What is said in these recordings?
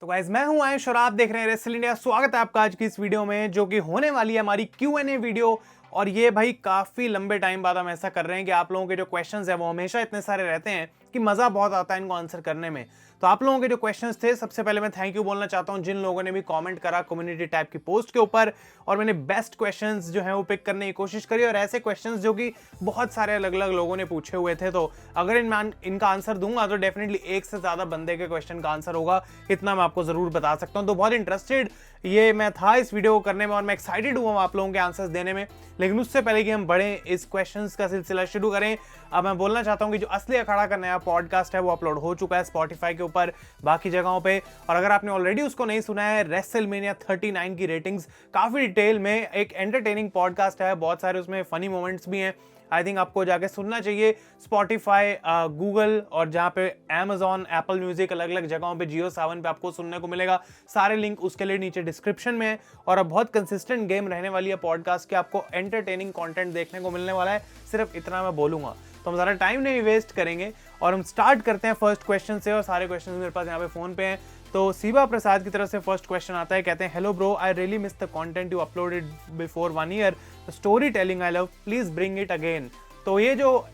तो गाइज मैं हूं आयुष और आप देख रहे हैं रेसल इंडिया। स्वागत है आपका आज की इस वीडियो में, जो कि होने वाली है हमारी Q&A वीडियो। और ये भाई काफी लंबे टाइम बाद हम ऐसा कर रहे हैं कि आप लोगों के जो क्वेश्चंस है वो हमेशा इतने सारे रहते हैं कि मजा बहुत आता है इनको आंसर करने में। तो आप लोगों के जो क्वेश्चंस थे, सबसे पहले मैं थैंक यू बोलना चाहता हूं जिन लोगों ने भी कमेंट करा कम्युनिटी टैब की पोस्ट के ऊपर, और मैंने बेस्ट क्वेश्चंस जो है वो पिक करने की कोशिश करी, और ऐसे क्वेश्चंस जो कि बहुत सारे अलग अलग लोगों ने पूछे हुए थे। तो अगर इनका आंसर दूंगा तो डेफिनेटली एक से ज्यादा बंदे के क्वेश्चन का आंसर होगा, इतना मैं आपको जरूर बता सकता हूं। तो बहुत इंटरेस्टेड ये मैं था इस वीडियो को करने में, और मैं एक्साइटेड हुआ आप लोगों के आंसर्स देने में। लेकिन उससे पहले कि हम बढ़े इस क्वेश्चंस का सिलसिला शुरू करें, अब मैं बोलना चाहता हूं कि जो असली अखाड़ा का नया पॉडकास्ट है वो अपलोड हो चुका है स्पॉटिफाई के ऊपर, बाकी जगहों पे। और अगर आपने ऑलरेडी उसको नहीं सुना है, रेसलमेनिया 39 की रेटिंग्स, काफी डिटेल में एक एंटरटेनिंग पॉडकास्ट है, बहुत सारे उसमें फनी मोमेंट्स भी हैं। आई थिंक आपको जाके सुनना चाहिए। स्पॉटिफाई, गूगल और जहाँ पे Amazon, एप्पल म्यूजिक, अलग अलग जगहों पे, जियो सावन पे आपको सुनने को मिलेगा। सारे लिंक उसके लिए नीचे डिस्क्रिप्शन में है। और अब बहुत कंसिस्टेंट गेम रहने वाली है पॉडकास्ट की, आपको एंटरटेनिंग कंटेंट देखने को मिलने वाला है। सिर्फ इतना मैं बोलूंगा, तो हम ज़्यादा टाइम नहीं वेस्ट करेंगे और हम स्टार्ट करते हैं फर्स्ट क्वेश्चन से। और सारे क्वेश्चन मेरे पास यहाँ पे फोन पे हैं। तो सीबा प्रसाद की तरफ से फर्स्ट क्वेश्चन आता है, कहते हैं hello bro, I really miss the content you uploaded before 1 year, the story telling I love, please bring it again. तो ये जो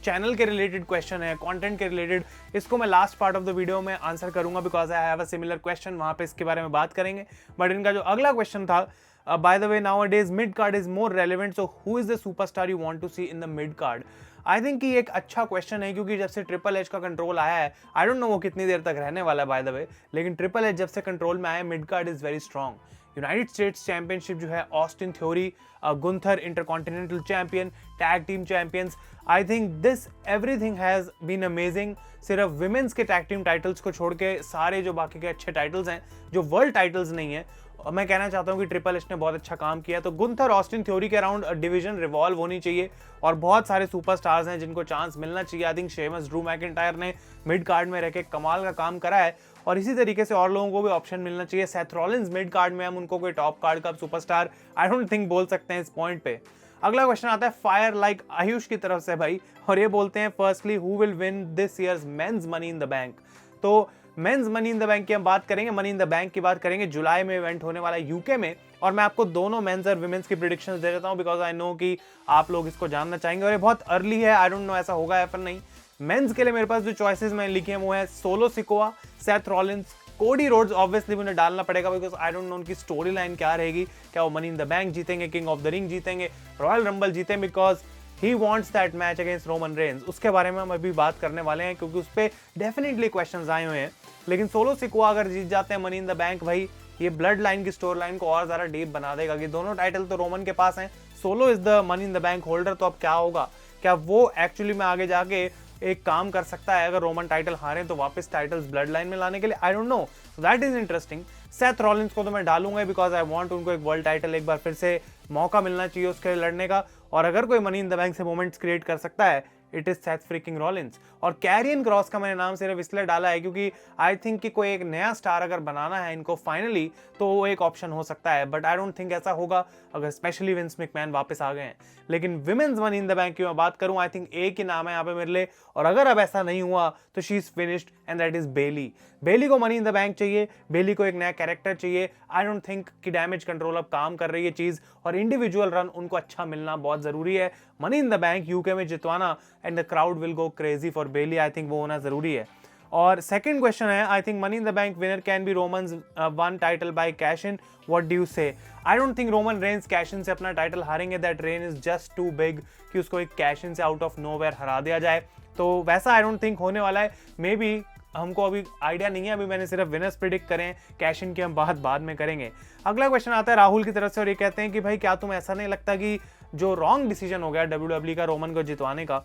चैनल के रिलेटेड क्वेश्चन है, कंटेंट के रिलेटेड, इसको मैं last part of the video में आंसर करूंगा, because I have a similar question, वहां पे इसके बारे में बात करेंगे। बट इनका जो अगला क्वेश्चन था, by the way nowadays mid card is more relevant, so who is the superstar you want to see in the mid card. I think कि एक अच्छा क्वेश्चन है, क्योंकि जब से ट्रिपल एच का कंट्रोल आया है, आई डोंट नो वो कितनी देर तक रहने वाला है बाय द वे, लेकिन ट्रिपल एच जब से कंट्रोल में आया, mid card is very strong. United States championship जो है, Austin Theory, Gunther Intercontinental champion, tag team champions, I think this everything has been amazing. सिर्फ विमेंस के टैग टीम टाइटल्स को छोड़ के सारे जो बाकी के अच्छे टाइटल्स हैं, जो वर्ल्ड टाइटल्स नहीं है, मैं कहना चाहता हूं कि ट्रिपल एच ने बहुत अच्छा काम किया। तो गुंथर ऑस्टिन थ्योरी के अराउंड डिवीजन रिवॉल्व होनी चाहिए, और बहुत सारे सुपरस्टार्स हैं जिनको चांस मिलना चाहिए। I think Sheamus, Drew McIntyre ने मिड कार्ड में रह के कमाल का काम करा है, और इसी तरीके से और लोगों को भी ऑप्शन मिलना चाहिए। सेथ रॉलिंस मिड कार्ड में, हम उनको कोई टॉप कार्ड का सुपरस्टार आई डोंट थिंक बोल सकते हैं इस पॉइंट पे। अगला क्वेश्चन आता है फायर लाइक आयुष की तरफ से भाई, और ये बोलते हैं firstly who will win this year's men's money in the bank. तो men's money in the bank की हम बात करेंगे, मनी इन द बैंक की बात करेंगे। जुलाई में इवेंट होने वाला है यूके में, और मैं आपको दोनों मेंस और विमेंस की प्रेडिक्शंस दे देता हूं, बिकॉज आई नो कि आप लोग इसको जानना चाहेंगे, और ये बहुत अर्ली है, आई डोंट नो ऐसा होगा या फिर नहीं। मेंस के लिए मेरे पास जो चॉइसेस मैंने लिखी हैं वो है solo Sikoa, Seth Rollins, Cody Rhodes. Obviously मुझे डालना पड़ेगा, बिकॉज आई डोंट नो उनकी स्टोरी लाइन क्या रहेगी, क्या वो मनी इन द बैंक जीतेंगे, किंग ऑफ द रिंग जीतेंगे, रॉयल रंबल जीतेंगे, because he wants that match against Roman Reigns. उसके बारे में हम अभी बात करने वाले हैं, क्योंकि उस पर डेफिनेटली क्वेश्चन आए हुए हैं। लेकिन सोलो सिकोआ अगर जीत जाते हैं मनी इन द बैंक, भाई ये ब्लड लाइन की स्टोरी लाइन को और ज्यादा डीप बना देगा, कि दोनों टाइटल तो रोमन के पास हैं, solo is the money in the bank holder. तो अब क्या होगा, क्या वो एक्चुअली में आगे जाके एक काम कर सकता है, अगर रोमन टाइटल हारे तो वापस टाइटल्स ब्लड लाइन में लाने के लिए? आई don't no, that is interesting. Seth Rollins को तो मैं डालूंगा, बिकॉज आई वांट उनको एक वर्ल्ड टाइटल एक बार फिर से मौका मिलना चाहिए उसके लड़ने का। और अगर कोई मनी इन द बैंक से मोमेंट्स क्रिएट कर सकता है, it is Seth freaking Rollins. और कैरियन क्रॉस का मैंने नाम सिर्फ इसलिए डाला है क्योंकि आई थिंक कि कोई एक नया स्टार अगर बनाना है इनको फाइनली, तो वो एक ऑप्शन हो सकता है। बट आई डोंट थिंक ऐसा होगा अगर स्पेशली विंस मैकमैन वापस आ गए हैं। लेकिन women's money in the bank की मैं बात करूं, आई थिंक एक ही नाम है यहाँ पे मेरे लिए, और अगर अब ऐसा नहीं हुआ तो she is finished, and that is Bayley. Bayley को मनी इन द बैंक चाहिए, बेली को एक नया कैरेक्टर चाहिए। आई डोंट थिंक कि डैमेज कंट्रोल अब काम कर रही है चीज, और इंडिविजुअल रन उनको अच्छा मिलना बहुत जरूरी है। Money in the bank UK में जितवाना, and the crowd will go crazy for Bayley, I think वो होना जरूरी है। और सेकंड क्वेश्चन है, I think money in the bank winner can be Roman's won title by cash in, what do you say? I don't think Roman Reigns cash in से अपना टाइटल हारेंगे, that reign is just too big कि उसको एक cash in से out of nowhere हरा दिया जाए। तो वैसा आई डोंट थिंक होने वाला है। मे बी, हमको अभी आइडिया नहीं है, अभी मैंने सिर्फ विनर्स प्रिडिक्ट करें, कैश इन की हम बात बाद में करेंगे। अगला क्वेश्चन आता है राहुल की तरफ से, और ये कहते हैं कि भाई क्या तुम्हें ऐसा नहीं लगता कि जो रॉन्ग डिसीजन हो गया WWE का रोमन को जितवाने का,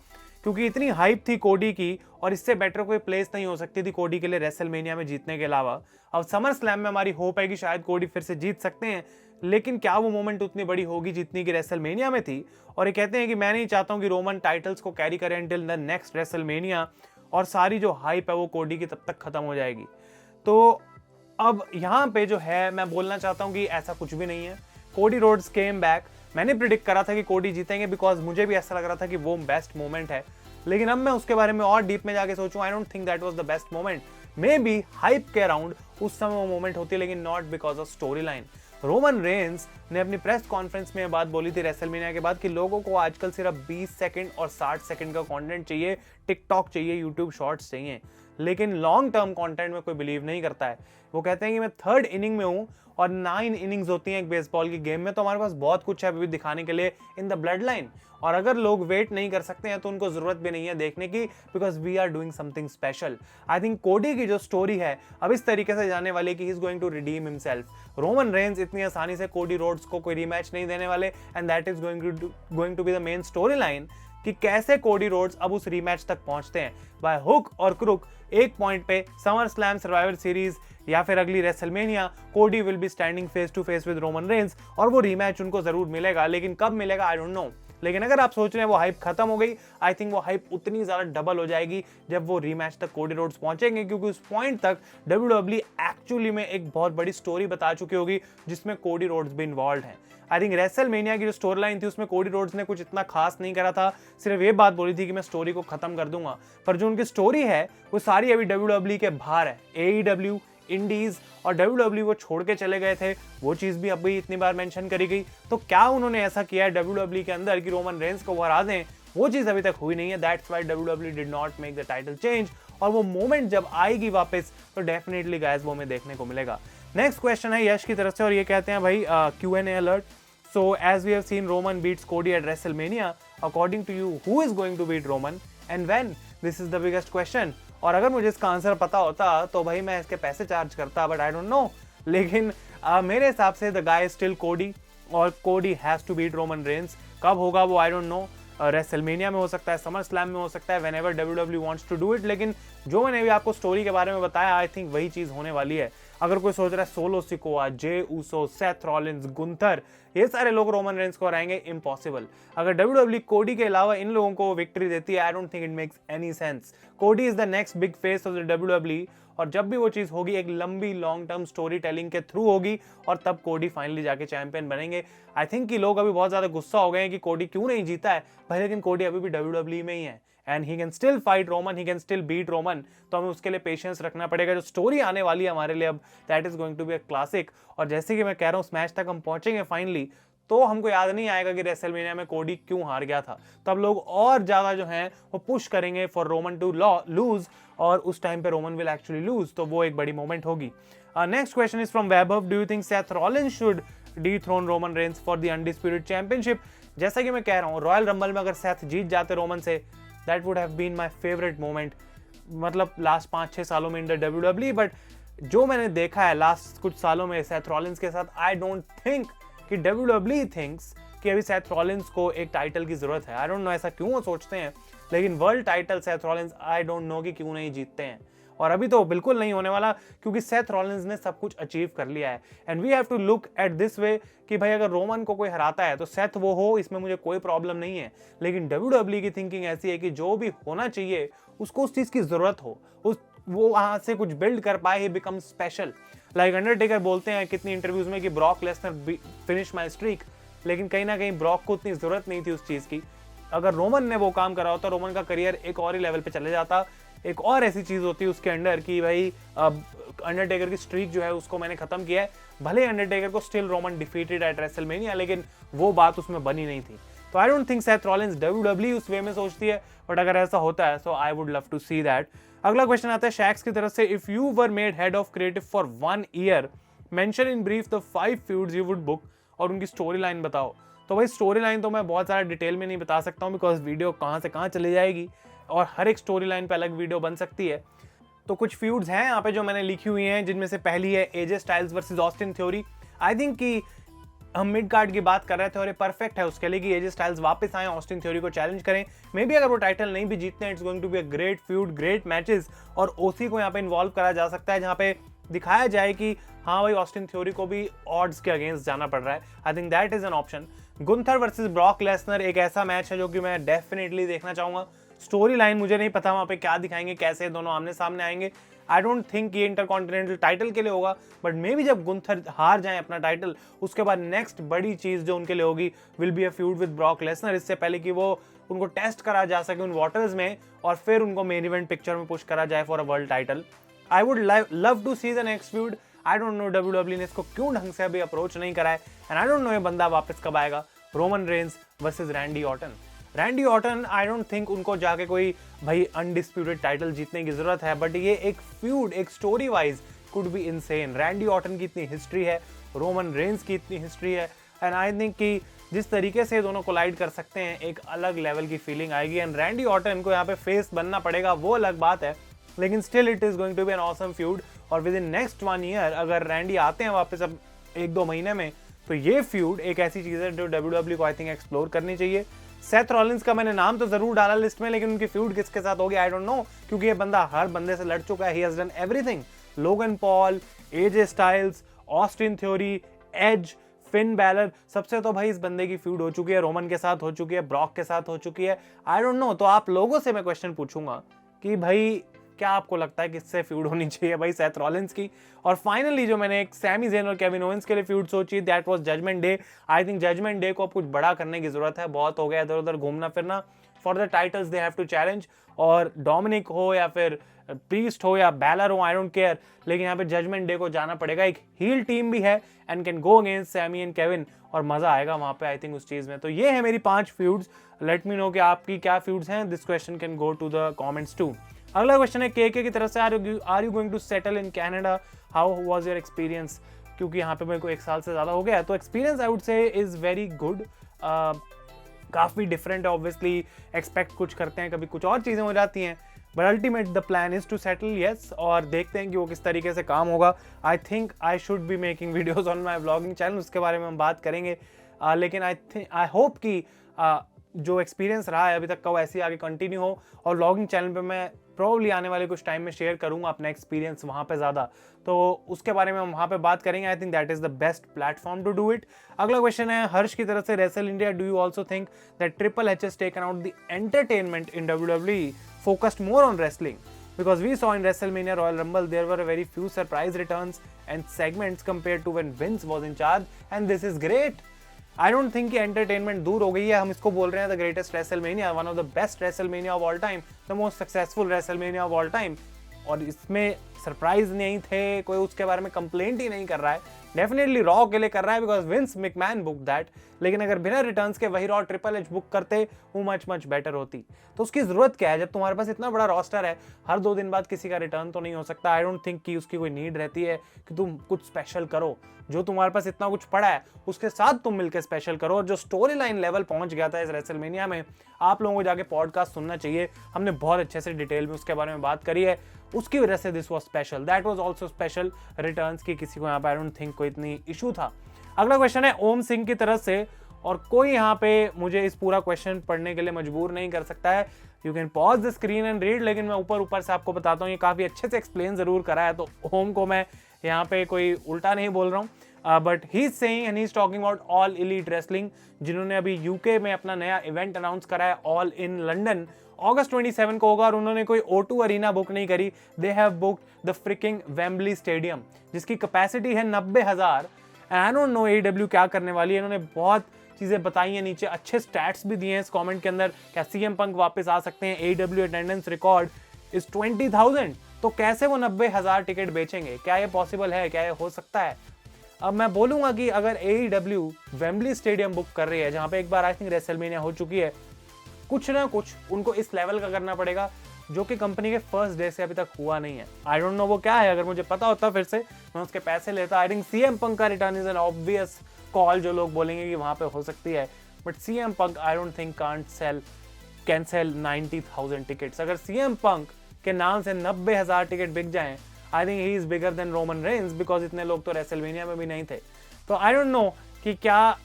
क्योंकि इतनी हाइप थी कोडी की, और इससे बेटर कोई प्लेस नहीं हो सकती थी कोडी के लिए रेसलमेनिया में जीतने के अलावा। अब समर स्लैम में हमारी होप है कि शायद कोडी फिर से जीत सकते हैं, लेकिन क्या वो मोमेंट उतनी बड़ी होगी जितनी की रेसलमेनिया में थी? और ये कहते हैं कि मैं नहीं चाहता हूं कि रोमन टाइटल्स को कैरी करें टिल द नेक्स्ट रेसलमेनिया, और सारी जो हाइप है वो कोडी की तब तक खत्म हो जाएगी। तो अब यहाँ पे जो है मैं बोलना चाहता हूँ कि ऐसा कुछ भी नहीं है। कोडी रोड्स केम बैक, मैंने प्रिडिक्ट करा था कि कोडी जीतेंगे, बिकॉज मुझे भी ऐसा लग रहा था कि वो बेस्ट मोमेंट है। लेकिन अब मैं उसके बारे में और डीप में जाके सोचूं, आई don't think that was the best moment. May be hype के अराउंड उस समय वो मोमेंट होती है, लेकिन not because of story line. Roman Reigns ने अपनी प्रेस कॉन्फ्रेंस में बात बोली थी रेसलमेनिया के बाद कि लोगों को आजकल सिर्फ 20 सेकंड और 60 सेकंड का कंटेंट चाहिए, टिकटॉक चाहिए, यूट्यूब शॉर्ट्स चाहिए, लेकिन लॉन्ग टर्म कंटेंट में कोई बिलीव नहीं करता है। वो कहते हैं कि मैं 3rd इनिंग में हूं और 9 इनिंग्स होती हैं एक बेसबॉल की गेम में, तो हमारे पास बहुत कुछ है अभी दिखाने के लिए इन द ब्लड लाइन, और अगर लोग वेट नहीं कर सकते हैं तो उनको जरूरत भी नहीं है देखने की, because we are doing something special. I think Cody की जो स्टोरी है अब इस तरीके से जाने वाली कि he is going to redeem himself. Roman Reigns इतनी आसानी से कोडी रोड्स को कोई रीमैच नहीं देने वाले, and that is going to be the main story line कि कैसे कोडी रोड्स अब उस रीमैच तक पहुंचते हैं बाय हुक और क्रुक। एक पॉइंट पे समर स्लैम सर्वाइवर सीरीज या फिर अगली WrestleMania Cody will be standing face to face with Roman Reigns, और वो रीमैच उनको जरूर मिलेगा, लेकिन कब मिलेगा आई डोंट नो। लेकिन अगर आप सोच रहे हैं वो हाइप खत्म हो गई, आई थिंक वो हाइप उतनी ज्यादा डबल हो जाएगी जब वो रीमैच तक कोडी रोड्स पहुंचेंगे, क्योंकि उस पॉइंट तक WWE एक्चुअली में एक बहुत बड़ी स्टोरी बता चुकी होगी जिसमें कोडी रोड्स भी इन्वॉल्व हैं। आई थिंक रेसलमेनिया की जो स्टोरी लाइन थी उसमें कोडी रोड्स ने कुछ इतना खास नहीं करा था, सिर्फ ये बात बोली थी कि मैं स्टोरी को खत्म कर दूंगा, पर जो उनकी स्टोरी है वो सारी अभी WWE के बाहर है। AEW, इंडीज और WWE वो छोड़ के चले गए थे, वो चीज भी अभी इतनी बार मेंशन करी गई। तो क्या उन्होंने ऐसा किया है WWE के अंदर कि रोमन रेंस को वो हरा दें? वो चीज अभी तक हुई नहीं है। That's why WWE did not make the title change, और वो मोमेंट जब आएगी वापस तो डेफिनेटली गाइस वो हमें देखने को मिलेगा। नेक्स्ट क्वेश्चन है यश की तरफ से, और ये कहते हैं भाई Q&A alert. So as we have seen Roman beats Cody at WrestleMania, according to you who is going to beat Roman and when? This is the biggest question. और अगर मुझे इसका आंसर पता होता तो भाई मैं इसके पैसे चार्ज करता, बट आई डोंट नो। लेकिन मेरे हिसाब से द गाय स्टिल कोडी, और Cody has to beat Roman Reigns. कब होगा वो आई डोंट नो, रेसलमेनिया में हो सकता है, समर स्लैम में हो सकता है, whenever WWE wants to do it. लेकिन जो मैंने भी आपको स्टोरी के बारे में बताया, आई थिंक वही चीज होने वाली है। अगर कोई सोच रहा है solo Sikoa, Jey Uso, Seth Rollins, Gunther, ये सारे लोग रोमन रेंस को हराएंगे, इम्पॉसिबल। अगर WWE कोडी के अलावा इन लोगों को विक्ट्री देती है, I don't think it makes any sense. Cody is the next big face of the WWE, और जब भी वो चीज होगी एक लंबी लॉन्ग टर्म स्टोरी टेलिंग के थ्रू होगी, और तब कोडी फाइनली जाके चैंपियन बनेंगे। आई थिंक कि लोग अभी बहुत ज्यादा गुस्सा हो गए हैं कि कोडी क्यों नहीं जीता है भाई, लेकिन कोडी अभी भी WWE में ही है, and he can still fight Roman, he can still beat Roman. तो हमें उसके लिए पेशेंस रखना पड़ेगा। जो स्टोरी आने वाली है हमारे लिए अब, that is going to be a classic. और जैसे कि मैं कह रहा हूँ मैच तक हम पहुंचेंगे फाइनली, तो हमको याद नहीं आएगा कि रेसलमेनिया में कोडी क्यों हार गया था। तब लोग और ज्यादा जो हैं वो पुश करेंगे फॉर रोमन टू लूज, और उस टाइम पे रोमन विल एक्चुअली लूज, तो वो एक बड़ी मोमेंट होगी। Next question is from Vaibhav. Do you think Seth Rollins should dethrone Roman Reigns for the undisputed championship? जैसा कि मैं कह रहा हूँ, रॉयल रंबल में अगर सेथ जीत जाते रोमन से, that would have been my favourite moment, मतलब लास्ट 5-6 सालों में इन द WWE। बट जो मैंने देखा है लास्ट कुछ सालों में सेथ रॉलिंस के साथ, आई डोंट थिंक कि WWE थिंक्स कि अभी सेथ रॉलिंस को एक टाइटल की जरूरत है। आई डोंट नो ऐसा क्यों वो सोचते हैं, लेकिन world title Seth Rollins I don't no कि क्यों नहीं जीतते हैं। और अभी तो बिल्कुल नहीं होने वाला, क्योंकि सेथ रॉलिंस ने सब कुछ अचीव कर लिया है। And we have to look at this way कि भाई अगर रोमन को कोई हराता है तो सेथ वो हो, इसमें मुझे कोई प्रॉब्लम नहीं है। लेकिन WWE की थिंकिंग ऐसी है कि जो भी होना चाहिए उसको उस चीज की जरूरत हो, वो वहां से कुछ बिल्ड कर पाए, he become special. Like Undertaker बोलते हैं कितनी इंटरव्यूज में कि Brock Lesnar finish my streak, लेकिन कहीं ना कहीं ब्रॉक को उतनी जरूरत नहीं थी उस चीज की। अगर रोमन ने वो काम करा होता, रोमन का करियर एक और ही लेवल पे चले जाता। एक और ऐसी चीज होती है उसके अंडर कि भाई अंडरटेकर की स्ट्रीक जो है उसको मैंने खत्म किया है, भले अंडरटेकर को still Roman defeated eight WrestleMania, लेकिन वो बात उसमें बनी नहीं थी। तो आई don't think Seth Rollins WWE उस वे में सोचती है, बट अगर ऐसा होता है so I would love to see that. अगला क्वेश्चन आता है शैक्स की तरफ से। If you were made head of creative for 1 year, mention in brief the 5 feuds you would book, और उनकी स्टोरी लाइन बताओ। तो भाई स्टोरी लाइन तो मैं बहुत सारा डिटेल में नहीं बता सकता हूँ, बिकॉज वीडियो कहाँ से कहाँ चली जाएगी, और हर एक स्टोरी लाइन पे अलग वीडियो बन सकती है। तो कुछ फ्यूड्स हैं यहाँ पे जो मैंने लिखी हुई हैं, जिनमें से पहली है AJ Styles versus Austin theory. आई थिंक कि हम मिड कार्ड की बात कर रहे थे और ये परफेक्ट है उसके लिए कि एजे स्टाइल्स वापस आए, ऑस्टिन थ्योरी को चैलेंज करें। मे बी अगर वो टाइटल नहीं भी जीतते हैं, it's going to be a great feud, great matches, और ओसी को यहाँ पे इन्वॉल्व करा जा सकता है, जहाँ पे दिखाया जाए कि हाँ भाई ऑस्टिन थ्योरी को भी ऑड्स के अगेंस्ट जाना पड़ रहा है। I think that is an option. Gunther versus Brock Lesnar एक ऐसा मैच है जो कि मैं डेफिनेटली देखना चाहूंगा। स्टोरी लाइन मुझे नहीं पता वहां पे क्या दिखाएंगे, कैसे दोनों आमने सामने आएंगे। आई डोंट थिंक ये इंटरकॉन्टिनेंटल टाइटल के लिए होगा, बट मे बी जब गुंथर हार जाए अपना टाइटल, उसके बाद नेक्स्ट बड़ी चीज जो उनके लिए होगी will be a feud with Brock Lesnar, इससे पहले कि वो उनको टेस्ट करा जा सके उन वाटर्स में, और फिर उनको मेन इवेंट पिक्चर में पुश करा जाए for a world title. I would love to see the next feud. I don't know WWE ने इसको क्यों ढंग से अभी अप्रोच नहीं करा है, एंड आई डोंट नो ये बंदा वापस कब आएगा। Roman Reigns versus Randy Orton. Randy Orton I don't think उनको जाके कोई भाई अनडिस्प्यूटेड टाइटल जीतने की जरूरत है, बट ये एक फ्यूड, एक story wise could be insane. Randy Orton की इतनी हिस्ट्री है, रोमन रेंस की इतनी हिस्ट्री है, एंड आई थिंक कि जिस तरीके से दोनों कोलाइड कर सकते हैं एक अलग लेवल की फीलिंग आएगी। एंड रैंडी ऑर्टन को यहाँ पे फेस बनना पड़ेगा, वो अलग बात है, लेकिन still it is going to be an awesome feud. और विद इन नेक्स्ट 1 ईयर अगर रैंडी आते हैं वापस अब 1-2 महीने में, तो ये फ्यूड एक ऐसी चीज है जो WWE को आई थिंक एक्सप्लोर करनी चाहिए। सेथ रॉलिंस का मैंने नाम तो जरूर डाला लिस्ट में, लेकिन उनकी फ्यूड किसके साथ होगी आई डोंट नो, क्योंकि ये बंदा हर बंदे से लड़ चुका है। He has done everything. Logan Paul, AJ Styles, Austin Theory, Edge, Finn Balor, सबसे तो भाई इस बंदे की फ्यूड हो चुकी है। रोमन के साथ हो चुकी है, ब्रॉक के साथ हो चुकी है। आई डोंट नो, तो आप लोगों से मैं क्वेश्चन पूछूंगा कि भाई क्या आपको लगता है किससे फ्यूड होनी चाहिए भाई, सेथ रॉलिंस की? और फाइनली जो मैंने एक सैमी ज़ेन और केविन ओवेंस के लिए फ्यूड सोची, that was judgement day. I think judgement day को अब कुछ बड़ा करने की जरूरत है, बहुत हो गया इधर उधर घूमना फिरना। For the titles they have to challenge, और डोमिनिक हो या फिर प्रीस्ट हो या बैलर हो, आई डोंट केयर, लेकिन यहाँ पे जजमेंट डे को जाना पड़ेगा। एक हील टीम भी है and can go against Sami and Kevin, और मजा आएगा वहां पे आई थिंक उस चीज में। तो ये है मेरी 5 फ्यूड्स। लेट मी नो कि आपकी क्या फ्यूड्स हैं। This question can go to the comments too. अगला क्वेश्चन है के की तरफ से, are you going to settle in Canada, how was your experience? क्योंकि यहाँ पे मेरे को 1 साल से ज्यादा हो गया, तो experience I would say is very good. काफी डिफरेंट है ऑब्वियसली, एक्सपेक्ट कुछ करते हैं, कभी कुछ और चीजें हो जाती हैं, but ultimate the plan is to settle, yes. और देखते हैं कि वो किस तरीके से काम होगा। I think I should be making videos on my vlogging channel, उसके बारे में हम बात करेंगे। लेकिन आई होप कि जो एक्सपीरियंस रहा है अभी तक का वो ऐसे ही आगे कंटिन्यू हो, और व्लॉगिंग चैनल पे मैं प्रोबेबली आने वाले कुछ टाइम में शेयर करूंगा अपना एक्सपीरियंस वहाँ पे ज़्यादा, तो उसके बारे में हम वहाँ पे बात करेंगे। I think that is the best platform to do it. अगला क्वेश्चन है हर्ष की तरफ से, wrestle India, do you also think that triple H has taken out the entertainment in WWE, focused more on wrestling? Because we saw in WrestleMania Royal Rumble there were a very few surprise returns and segments compared to when Vince was in charge, and this is great. I don't think कि entertainment दूर हो गई है, हम इसको बोल रहे हैं the greatest WrestleMania, one of the best WrestleMania of all time, the most successful WrestleMania of all time, और इसमें सरप्राइज नहीं थे, कोई उसके बारे में कंप्लेंट ही नहीं कर रहा है। डेफिनेटली रॉ के लिए कर रहा है because Vince McMahon book that, लेकिन अगर बिना रिटर्न्स के वही रॉ ट्रिपल एच बुक करते वो मच बेटर होती। तो उसकी जरूरत क्या है जब तुम्हारे पास इतना बड़ा रोस्टर है, हर 2 दिन बाद किसी का रिटर्न तो नहीं हो सकता। आई डोंट थिंक कि उसकी कोई नीड रहती है कि तुम कुछ स्पेशल करो, जो तुम्हारे पास इतना कुछ पड़ा है उसके साथ तुम मिलकर स्पेशल करो। और जो स्टोरी लाइन लेवल पहुंच गया था इस रेसलमेनिया में, आप लोगों को जाके पॉडकास्ट सुनना चाहिए, हमने बहुत अच्छे से डिटेल में उसके बारे में बात करी है, उसकी वजह से this was special. That was also special. Returns की किसी को यहाँ पे आई डोंट थिंक कोई इतनी इशू था। अगला क्वेश्चन है ओम सिंह की तरफ से, और कोई यहाँ पे मुझे इस पूरा क्वेश्चन पढ़ने के लिए मजबूर नहीं कर सकता है। You can pause the screen and read, लेकिन मैं ऊपर से आपको बताता हूँ, ये काफी अच्छे से एक्सप्लेन जरूर करा है, तो ओम को मैं यहाँ पे कोई उल्टा नहीं बोल रहा हूँ। But he is saying and he is talking about all elite wrestling, जिन्होंने अभी यूके में अपना नया इवेंट अनाउंस करा है, ऑल इन लंदन, अगस्त 27 को होगा, और उन्होंने कोई O2 अरीना बुक नहीं करी, they have booked the fricking Wembley stadium, जिसकी कैपेसिटी है 90,000। आई डोंट नो AEW क्या करने वाली है। इन्होंने बहुत चीजें बताई हैं, नीचे अच्छे स्टैट्स भी दिए हैं इस कमेंट के अंदर, क्या CM पंक वापस आ सकते हैं, AEW अटेंडेंस रिकॉर्ड इज 20,000, तो कैसे वो 90,000 टिकट बेचेंगे? क्या ये पॉसिबल है? क्या ये हो सकता है? अब मैं बोलूंगा कि अगर AEW वेम्बली स्टेडियम बुक कर रही है, जहां पे एक बार आई थिंक रेसलमेनिया हो चुकी है, कुछ ना कुछ उनको इस लेवल का करना पड़ेगा जो कि कंपनी के फर्स्ट डे से अभी तक हुआ नहीं है। आई डोंट नो वो क्या है, अगर मुझे पता होता फिर से मैं उसके पैसे लेता। आई थिंक CM पंक का return is an obvious call, जो लोग बोलेंगे कि वहां पे हो सकती है, but CM punk I don't think can sell 90,000 tickets. अगर CM पंक के नाम से 90,000 टिकट बिक जाएं, I think he is bigger than Roman Reigns, because इतने लोग तो रेसलमेनिया में भी नहीं थे। तो आई डोंट नो कि क्या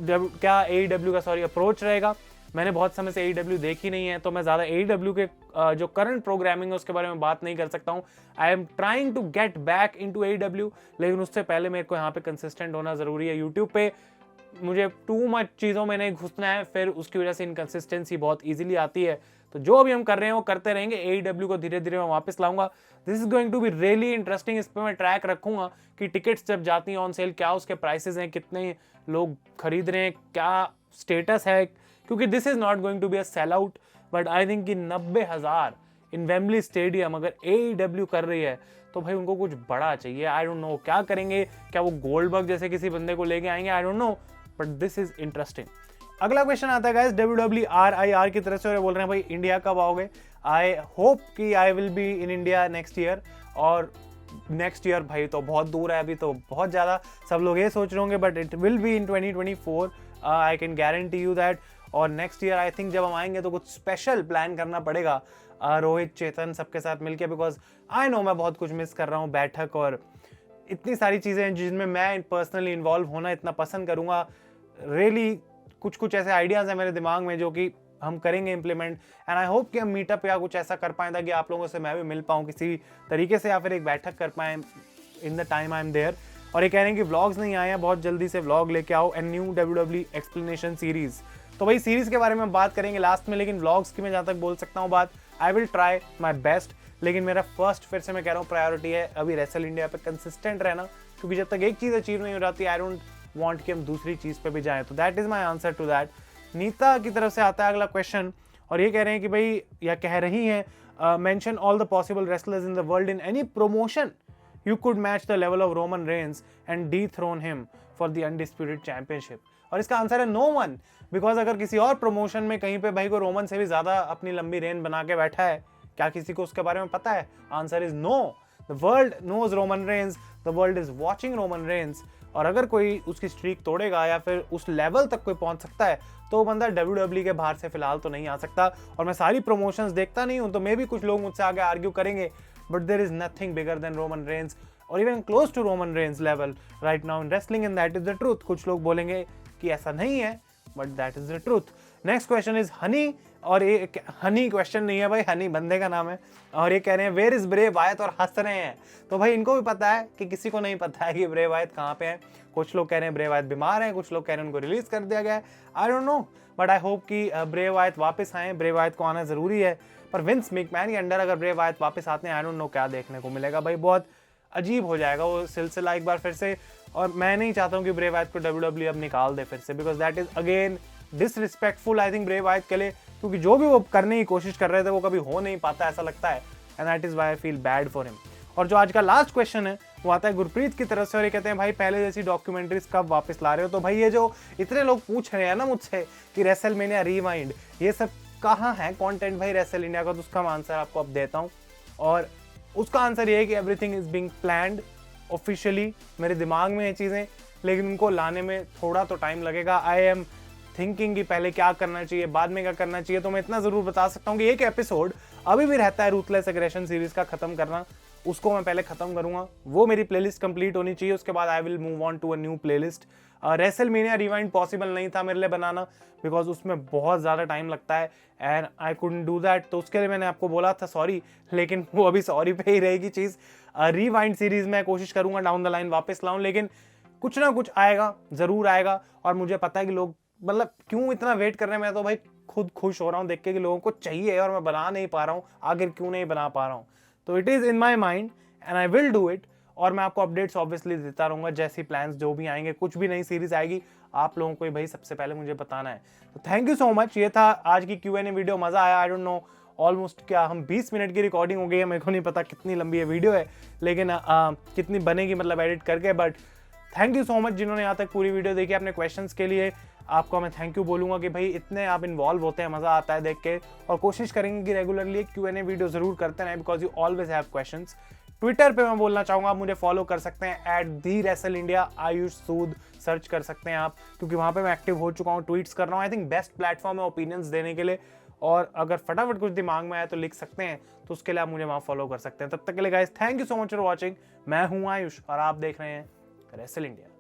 AEW का अप्रोच रहेगा। मैंने बहुत समय से AEW देखी नहीं है, तो मैं ज़्यादा AEW के जो करंट प्रोग्रामिंग है उसके बारे में बात नहीं कर सकता हूँ। I am trying to get back into AEW, लेकिन उससे पहले मेरे को यहाँ पे कंसिस्टेंट होना ज़रूरी है। यूट्यूब पे मुझे टू मच चीज़ों में नहीं घुसना है, फिर उसकी वजह से इनकन्सिस्टेंसी बहुत ईजिली आती है। तो जो अभी हम कर रहे हैं वो करते रहेंगे, AEW को धीरे धीरे मैं वापस लाऊंगा। This is going to be really interesting. इस पर मैं ट्रैक रखूंगा कि टिकट्स जब जाती हैं ऑन सेल, क्या उसके प्राइसेस हैं, कितने लोग खरीद रहे हैं, क्या स्टेटस है, क्योंकि this is not going to be a sell out, but I think कि 90,000 इन वेम्बली स्टेडियम अगर AEW कर रही है तो भाई उनको कुछ बड़ा चाहिए। आई डोंट नो क्या करेंगे, क्या वो गोल्डबर्ग जैसे किसी बंदे को लेके आएंगे, आई don't no, but this is interesting. अगला क्वेश्चन आता है गाइस WWRIR की तरफ से और बोल रहे हैं भाई इंडिया कब आओगे। आई होप कि I will be in India next year, और नेक्स्ट ईयर भाई तो बहुत दूर है, अभी तो बहुत ज़्यादा सब लोग ये सोच रहे होंगे, but it will be in 2024, I can guarantee you that. और नेक्स्ट ईयर आई थिंक जब हम आएंगे तो कुछ स्पेशल प्लान करना पड़ेगा रोहित, चेतन सबके साथ मिलके, बिकॉज आई नो मैं बहुत कुछ मिस कर रहा हूँ, बैठक और इतनी सारी चीज़ें हैं जिसमें मैं पर्सनली इन्वॉल्व होना इतना पसंद करूँगा। रियली कुछ ऐसे आइडियाज़ हैं मेरे दिमाग में जो कि हम करेंगे इम्प्लीमेंट, एंड आई होप कि हम मीटअप या कुछ ऐसा कर पाएँ ताकि आप लोगों से मैं भी मिल पाऊँ किसी तरीके से, या फिर एक बैठक कर पाएँ in the time I am there. और ये कह रहे हैं कि व्लॉग्स नहीं आए हैं, बहुत जल्दी से व्लॉग लेके आओ and new WWE explanation series. तो भाई सीरीज़ के बारे में हम बात करेंगे लास्ट में, लेकिन व्लॉग्स की मैं जहाँ तक बोल सकता हूँ बात, I will try my best, लेकिन मेरा फर्स्ट फिर से मैं कह रहा हूँ प्रायोरिटी है अभी रेसल इंडिया पे कंसिस्टेंट रहना, क्योंकि जब तक एक चीज़ अचीव नहीं हो जाती आई डोंट वांट कि हम दूसरी चीज़ पे भी जाएं। तो that is my answer to that. Nita की तरफ से आता है अगला क्वेश्चन, और ये कह रहे हैं कि भाई, या कह रही हैं, mention all the possible wrestlers in the world in any promotion you could match the level of Roman Reigns and dethrone him for the undisputed championship। और इसका आंसर है नो वन, बिकॉज अगर किसी और प्रमोशन में कहीं पे भाई को रोमन से भी ज्यादा अपनी लंबी रेन बना के बैठा है, क्या किसी को उसके बारे में पता है? Answer is no. The world knows Roman Reigns, the world is watching Roman Reigns, और अगर कोई उसकी स्ट्रीक तोड़ेगा या फिर उस लेवल तक कोई पहुंच सकता है तो वो बंदा WWE के बाहर से फिलहाल तो नहीं आ सकता। और मैं सारी प्रमोशंस देखता नहीं हूं, तो मे भी कुछ लोग मुझसे आगे आर्ग्यू करेंगे, but there is nothing bigger than Roman Reigns or even close to Roman Reigns level right now in wrestling, and that is the truth। कुछ लोग बोलेंगे कि ऐसा नहीं है, but that is the truth। Next question is Honey, और ये Honey question नहीं है भाई, हनी बंदे का नाम है, और ये कह रहे हैं वेयर इज ब्रे वायत, और हंस रहे हैं। तो भाई इनको भी पता है कि किसी को नहीं पता है कि ब्रे वायत कहाँ पे है। कुछ लोग कह रहे हैं ब्रे वायत बीमार है, कुछ लोग कह रहे हैं उनको रिलीज कर दिया गया है, I don't no, but I hope कि ब्रे वायत वापस आए। ब्रे वायत को आना जरूरी है, पर विंस मैकमैन के अंडर अगर ब्रे वायत वापस आते हैं आई डोंट नो क्या देखने को मिलेगा भाई, बहुत अजीब हो जाएगा वो सिलसिला एक बार फिर से। और मैं नहीं चाहता हूँ कि ब्रे वायत को WWE अब निकाल दे फिर से, because that is again disrespectful I think ब्रे वायत के लिए, क्योंकि जो भी वो करने की कोशिश कर रहे थे वो कभी हो नहीं पाता ऐसा लगता है, and that is why I feel bad for him. और जो आज का लास्ट क्वेश्चन है वो आता है गुरप्रीत की तरफ से, और ये कहते हैं भाई पहले जैसी डॉक्यूमेंट्रीज कब वापस ला रहे हो। तो भाई ये जो इतने लोग पूछ रहे हैं ना मुझसे कि रेसलमेनिया रिवाइंड, ये सब कहाँ है कंटेंट भाई रेसल इंडिया का, तो उसका मैं आंसर आपको अब देता हूँ। और उसका आंसर ये है कि everything is being planned officially, मेरे दिमाग में ये चीज़ें, लेकिन उनको लाने में थोड़ा तो टाइम लगेगा। आई एम थिंकिंग कि पहले क्या करना चाहिए, बाद में क्या करना चाहिए। तो मैं इतना ज़रूर बता सकता हूँ कि एक एपिसोड अभी भी रहता है रूथलेस एग्रेशन सीरीज़ का ख़त्म करना, उसको मैं पहले ख़त्म करूँगा, वो मेरी प्लेलिस्ट कंप्लीट होनी चाहिए, उसके बाद I will move on to a new playlist. WrestleMania rewind possible नहीं था मेरे लिए बनाना, बिकॉज उसमें बहुत ज़्यादा टाइम लगता है and I couldn't do that. तो उसके लिए मैंने आपको बोला था सॉरी, लेकिन वो अभी सॉरी पे ही रहेगी चीज़। रिवाइंड सीरीज़ में कोशिश करूँगा डाउन द लाइन वापस लाऊं, लेकिन कुछ ना कुछ आएगा, ज़रूर आएगा। और मुझे पता है कि लोग मतलब क्यों इतना वेट कर रहे हैं, मैं तो भाई खुद खुश हो रहा हूँ देख के कि लोगों को चाहिए और मैं बना नहीं पा रहा हूँ, आखिर क्यों नहीं बना पा रहा हूँ। तो it is in my mind and I will do it, और मैं आपको अपडेट्स ऑब्वियसली देता रहूँगा जैसी प्लान्स जो भी आएंगे, कुछ भी नई सीरीज आएगी आप लोगों को ही भाई सबसे पहले मुझे बताना है। तो थैंक यू सो मच, ये था आज की Q&A वीडियो, मज़ा आया। आई डोंट नो ऑलमोस्ट क्या हम 20 मिनट की रिकॉर्डिंग हो गई है, मेरे को नहीं पता कितनी लंबी ये वीडियो है, लेकिन कितनी बनेगी मतलब एडिट करके। But thank you so much जिन्होंने यहाँ तक पूरी वीडियो देखी। अपने क्वेश्चंस के लिए आपको मैं थैंक यू बोलूँगा कि भाई इतने आप इन्वॉल्व होते हैं, मज़ा आता है देख के, और कोशिश करेंगे कि रेगुलरली एक Q&A वीडियो ज़रूर करते रहें, because you always have questions. Twitter पे मैं बोलना चाहूँगा आप मुझे फॉलो कर सकते हैं @TheWrestleIndia, आयुष सूद सर्च कर सकते हैं आप, क्योंकि वहाँ पे मैं एक्टिव हो चुका हूँ, ट्वीट्स कर रहा हूँ। आई थिंक बेस्ट प्लेटफॉर्म है ओपिनियंस देने के लिए, और अगर फटाफट कुछ दिमाग में आया तो लिख सकते हैं, तो उसके लिए आप मुझे वहाँ फॉलो कर सकते हैं। तब तक के लिए guys thank you so much for watching. मैं हूँ आयुष और आप देख रहे हैं रेसल इंडिया।